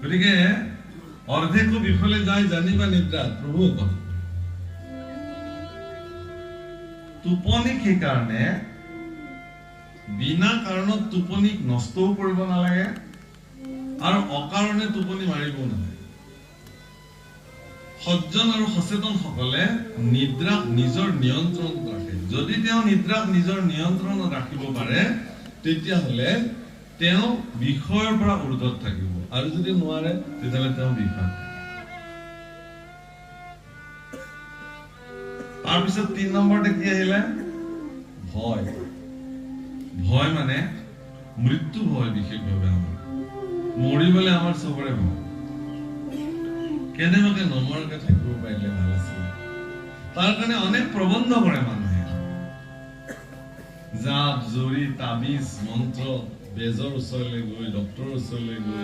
গতিকে অৰ্ধেকো বিফলে যায় জানিবা নিদ্ৰা প্ৰভু কথা টোপনিক সেইকাৰণে বিনা কাৰণত টোপনিক নষ্টও কৰিব নালাগে আৰু অকাৰণে টোপনি মাৰিবও নালাগে সজ্জন আৰু সচেতন সকলে নিদ্ৰাক নিজৰ নিয়ন্ত্ৰণত ৰাখে যদি তেওঁ নিদ্ৰাক নিজৰ নিয়ন্ত্ৰণত ৰাখিব পাৰে তেতিয়াহ'লে তেওঁ বিষয়ৰ পৰা উৰ্ধত থাকিব আৰু যদি নোৱাৰে তেতিয়াহ'লে তেওঁ বিষয় তাৰপিছত 3 নম্বৰতে কি আহিলে ভয় ভয় মানে মৃত্যু ভয় বিশেষভাৱে আমাৰ মৰিবলে আমাৰ চবৰে ভয় কেনেবাকে নমৰাকে থাকিব পাৰিলে ভাল আছিল তাৰ কাৰণে অনেক প্ৰবন্ধ কৰে মানুহে জাপ জৰি তাবিজ মন্ত্ৰ বেজৰ ওচৰলৈ গৈ ডক্টৰৰ ওচৰলৈ গৈ